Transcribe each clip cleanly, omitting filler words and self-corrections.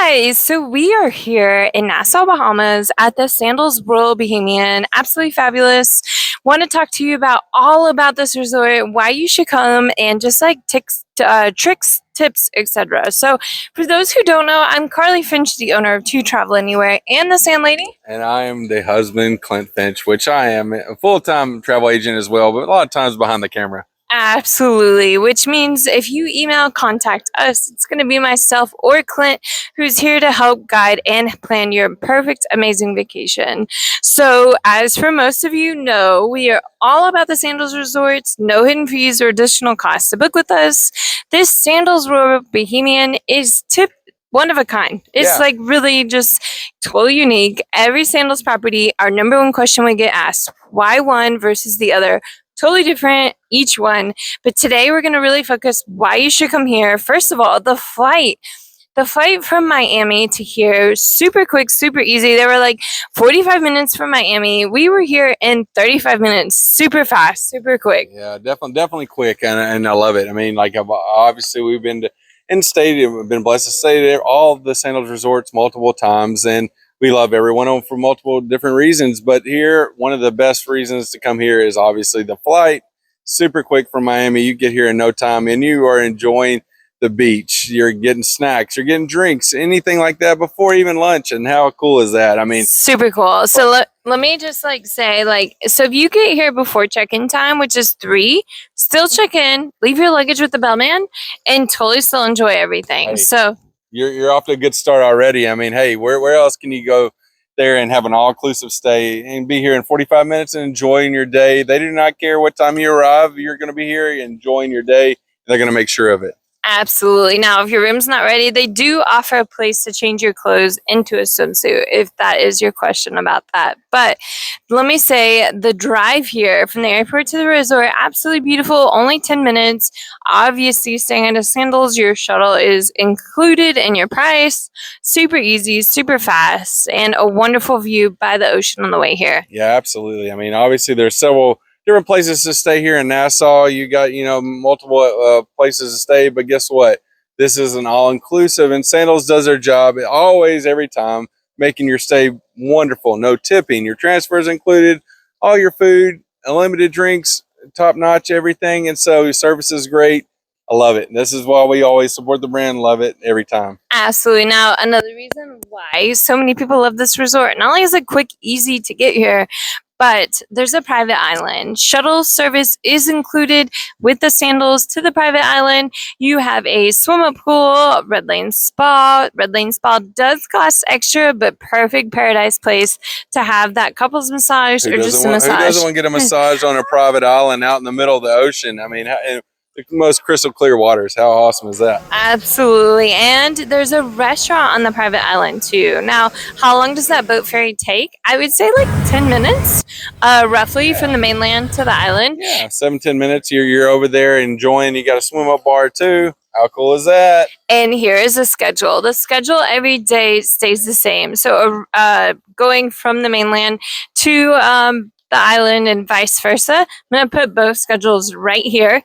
guys, so we are here in Nassau, Bahamas at the Sandals Royal Bahamian. Absolutely fabulous. Want to talk to you about all about this resort, why you should come, and just like tricks, tips, etc. So, for those who don't know, I'm Carlie Finch, the owner of To Travel Anywhere and the Sand Lady. And I am the husband, Clint Finch, which I am a full-time travel agent as well, but a lot of times behind the camera. Absolutely, which means if you email contact us, it's going to be myself or Clint who's here to help guide and plan your perfect, amazing vacation. So, as for most of you know, we are all about the Sandals Resorts, no hidden fees or additional costs to book with us. This Sandals Royal Bahamian is one of a kind. It's like really just totally unique. Every Sandals property, our number one question we get asked, why one versus the other? Totally different, each one. But today we're going to really focus why you should come here. First of all, the flight. The flight from Miami to here, super quick, super easy. They were like 45 minutes from Miami. We were here in 35 minutes, super fast, super quick. Yeah, definitely quick, and I love it. I mean, like obviously we've been in state, we've been blessed to stay there, all the Sandals resorts multiple times, and we love every one of them for multiple different reasons. But here, one of the best reasons to come here is obviously the flight. Super quick from Miami. You get here in no time, and you are enjoying the beach. You're getting snacks, you're getting drinks, anything like that before even lunch. And how cool is that? I mean, super cool. So let me just say, so if you get here before check-in time, which is 3, still check in, leave your luggage with the bellman, and totally still enjoy everything. Hey, so you're off to a good start already. I mean, hey, where else can you go there and have an all-inclusive stay and be here in 45 minutes and enjoying your day? They do not care what time you arrive. You're going to be here enjoying your day. They're going to make sure of it. Absolutely. Now, if your room's not ready, they do offer a place to change your clothes into a swimsuit, if that is your question about that. But let me say, the drive here from the airport to the resort, absolutely beautiful, only 10 minutes. Obviously, staying at a Sandals, your shuttle is included in your price. Super easy, super fast, and a wonderful view by the ocean on the way here. Yeah, absolutely. I mean, obviously, there's several different places to stay here in Nassau. You got, multiple places to stay, but guess what? This is an all-inclusive, and Sandals does their job always, every time, making your stay wonderful. No tipping. Your transfers included, all your food, unlimited drinks, top-notch everything, and so your service is great. I love it. This is why we always support the brand. Love it every time. Absolutely. Now, another reason why so many people love this resort, not only is it quick, easy to get here, but there's a private island. Shuttle service is included with the Sandals to the private island. You have a swimming pool, Red Lane Spa. Red Lane Spa does cost extra, but perfect paradise place to have that couples massage or just a massage. Who doesn't want to get a massage on a private island out in the middle of the ocean? I mean, the most crystal clear waters. How awesome is that? Absolutely. And there's a restaurant on the private island too. Now, how long does that boat ferry take? I would say like 10 minutes, roughly, from the mainland to the island. Yeah, 7-10 minutes. You're over there enjoying. You got a swim up bar too. How cool is that? And here is the schedule. The schedule every day stays the same. So going from the mainland to the island and vice versa. I'm going to put both schedules right here.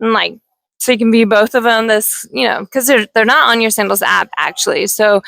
And so you can view both of them, because they're not on your Sandals app actually. So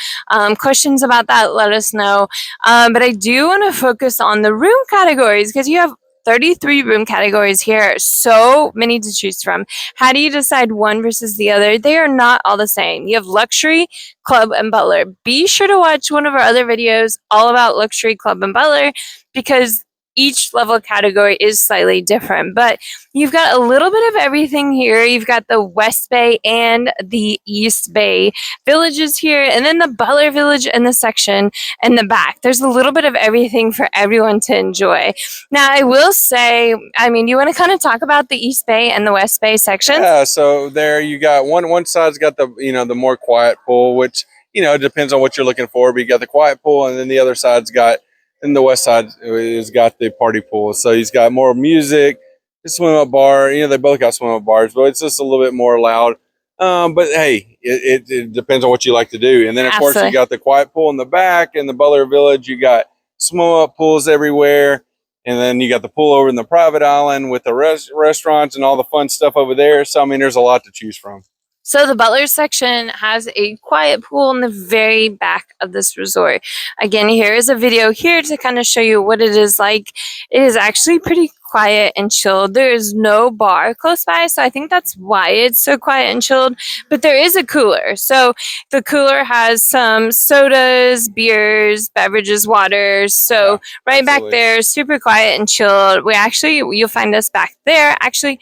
questions about that, let us know. But I do want to focus on the room categories, because you have 33 room categories here. So many to choose from. How do you decide one versus the other? They are not all the same. You have luxury, club, and butler. Be sure to watch one of our other videos all about luxury, club, and butler, because each level category is slightly different, but you've got a little bit of everything here. You've got the West Bay and the East Bay villages here, and then the Butler Village in the section in the back. There's a little bit of everything for everyone to enjoy. Now, I will say, you want to kind of talk about the East Bay and the West Bay sections? Yeah, so there you got one side's got the, the more quiet pool, which, it depends on what you're looking for, but you got the quiet pool, and then the other side's got, and the west side has got the party pool. So he's got more music, the swim up bar. They both got swim up bars, but it's just a little bit more loud. But hey, it depends on what you like to do. And then of course you got the quiet pool in the back, and the Butler Village, you got swim up pools everywhere. And then you got the pool over in the private island with the restaurants and all the fun stuff over there. So, there's a lot to choose from. So the Butler section has a quiet pool in the very back of this resort. Again, here is a video here to kind of show you what it is like. It is actually pretty quiet and chilled. There is no bar close by, so I think that's why it's so quiet and chilled. But there is a cooler. So the cooler has some sodas, beers, beverages, waters. So right back there, super quiet and chilled. You'll find us back there. Actually,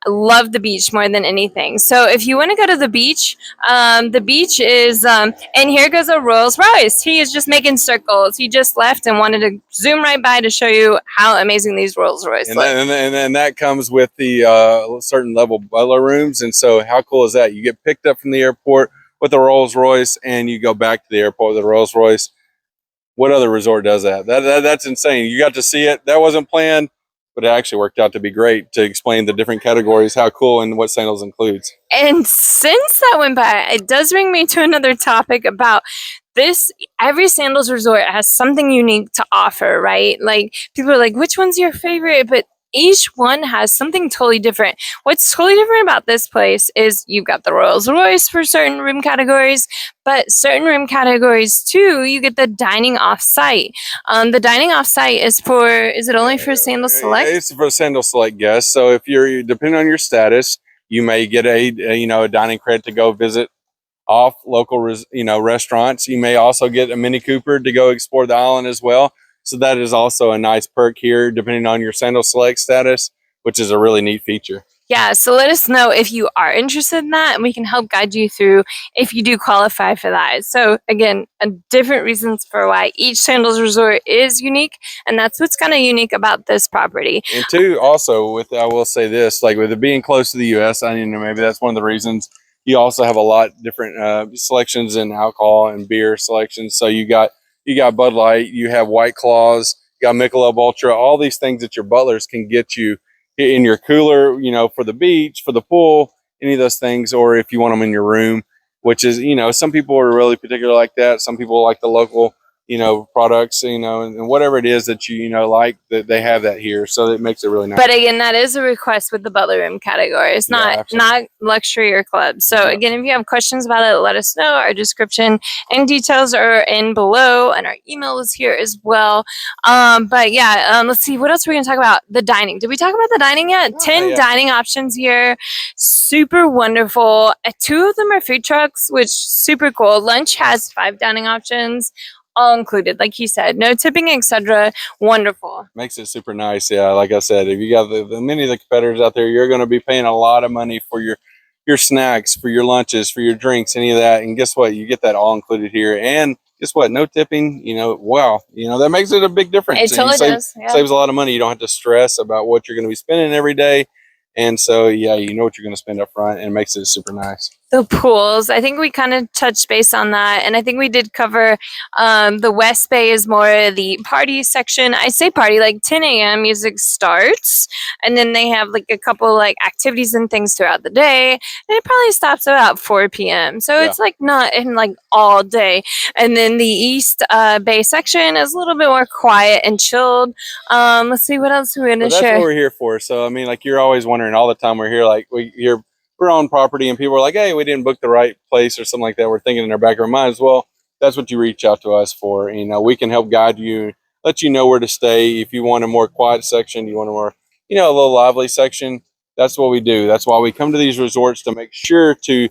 I love the beach more than anything. So if you want to go to the beach is, and here goes a Rolls Royce. He is just making circles. He just left and wanted to zoom right by to show you how amazing these Rolls Royce look. And that comes with the certain level butler rooms. And so how cool is that? You get picked up from the airport with a Rolls Royce and you go back to the airport with a Rolls Royce. What other resort does that? That's insane. You got to see it. That wasn't planned, but it actually worked out to be great to explain the different categories, how cool and what Sandals includes. And since that went by, it does bring me to another topic about this. Every Sandals resort has something unique to offer, right? Like people are like, which one's your favorite? But each one has something totally different. What's totally different about this place is you've got the Rolls Royce for certain room categories, but certain room categories too, you get the dining off-site. The dining off-site is it only for Sandals Select? It's for Sandals Select guests. So if you're, depending on your status, you may get a dining credit to go visit off local restaurants. You may also get a Mini Cooper to go explore the island as well. So that is also a nice perk here, depending on your Sandals Select status, which is a really neat feature. Yeah, so let us know if you are interested in that, and we can help guide you through if you do qualify for that. So again, different reasons for why each Sandals resort is unique, and that's what's kind of unique about this property. And two, also I will say this, like with it being close to the U.S., I mean, maybe that's one of the reasons you also have a lot different selections in alcohol and beer selections. So you got Bud Light, you have White Claws, you got Michelob Ultra, all these things that your butlers can get you in your cooler, for the beach, for the pool, any of those things, or if you want them in your room, which is, some people are really particular like that. Some people like the local, products, and whatever it is that like, that they have that here. So it makes it really nice. But again, that is a request with the butler room category. It's not luxury or club. So again, if you have questions about it, let us know. Our description and details are in below, and our email is here as well. Let's see, what else are we going to talk about? The dining. Did we talk about the dining yet? 10 dining options here. Super wonderful. 2 of them are food trucks, which super cool. Lunch has 5 dining options, all included, like he said, no tipping, etc. Wonderful. Makes it super nice. Yeah, like I said, if you got the many of the competitors out there, you're going to be paying a lot of money for your snacks, for your lunches, for your drinks, any of that. And guess what? You get that all included here. And guess what? No tipping. Wow. That makes it a big difference. It totally does. Yeah. Saves a lot of money. You don't have to stress about what you're going to be spending every day. And so, yeah, you know what you're going to spend up front, and it makes it super nice. The pools, I think we kind of touched base on that. And I think we did cover the West Bay is more the party section. I say party, like 10 a.m. music starts. And then they have like a couple like activities and things throughout the day. And it probably stops about 4 p.m. So it's like not in like all day. And then the East Bay section is a little bit more quiet and chilled. Let's see, what else we're going to share. That's what we're here for. So, I mean, like you're always wondering all the time we're here, like we're on property and people are like, hey, we didn't book the right place or something like that. We're thinking in our back of our minds, well, that's what you reach out to us for. We can help guide you, let you know where to stay. If you want a more quiet section, you want a more, a little lively section, that's what we do. That's why we come to these resorts, to make sure to,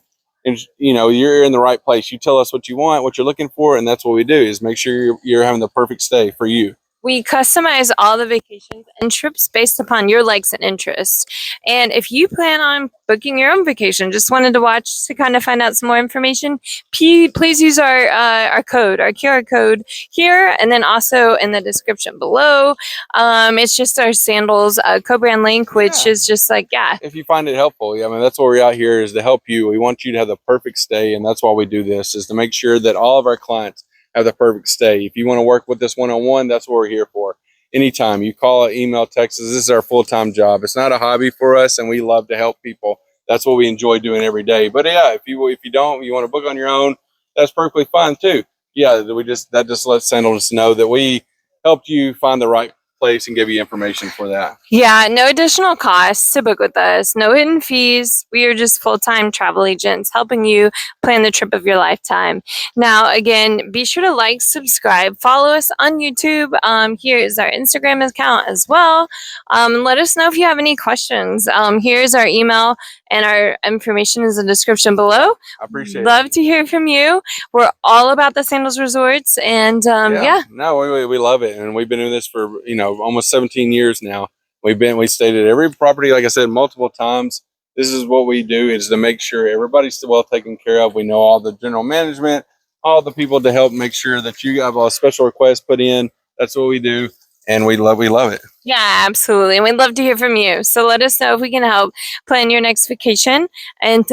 you're in the right place. You tell us what you want, what you're looking for, and that's what we do, is make sure you're having the perfect stay for you. We customize all the vacations and trips based upon your likes and interests. And if you plan on booking your own vacation, just wanted to watch to kind of find out some more information, please use our code, our QR code here, and then also in the description below. It's just our Sandals co-brand link, which is just like, if you find it helpful. I mean, that's what we're out here, is to help you. We want you to have the perfect stay, and that's why we do this, is to make sure that all of our clients have the perfect stay. If you want to work with us one-on-one, that's what we're here for. Anytime you call, email, text us. This is our full-time job. It's not a hobby for us, and we love to help people. That's what we enjoy doing every day. But yeah, if you don't, you want to book on your own, that's perfectly fine too. Yeah, that just lets Sandals know that we helped you find the right place and give you information for that. Yeah, no additional costs to book with us, no hidden fees. We are just full-time travel agents helping you plan the trip of your lifetime. Now, again, be sure to like, subscribe, follow us on YouTube. Here is our Instagram account as well. Let us know if you have any questions. Here's our email, and our information is in the description below. I appreciate it. Love to hear from you. We're all about the Sandals Resorts, and No, we love it, and we've been doing this for almost 17 yewe stayed at every property, like I said, multiple times. This is what we do, is to make sure everybody's well taken care of. We know all the general management, all the people to help make sure that you have a special request put in. That's what we do, and we love it. Yeah, absolutely. And we'd love to hear from you. So let us know if we can help plan your next vacation. And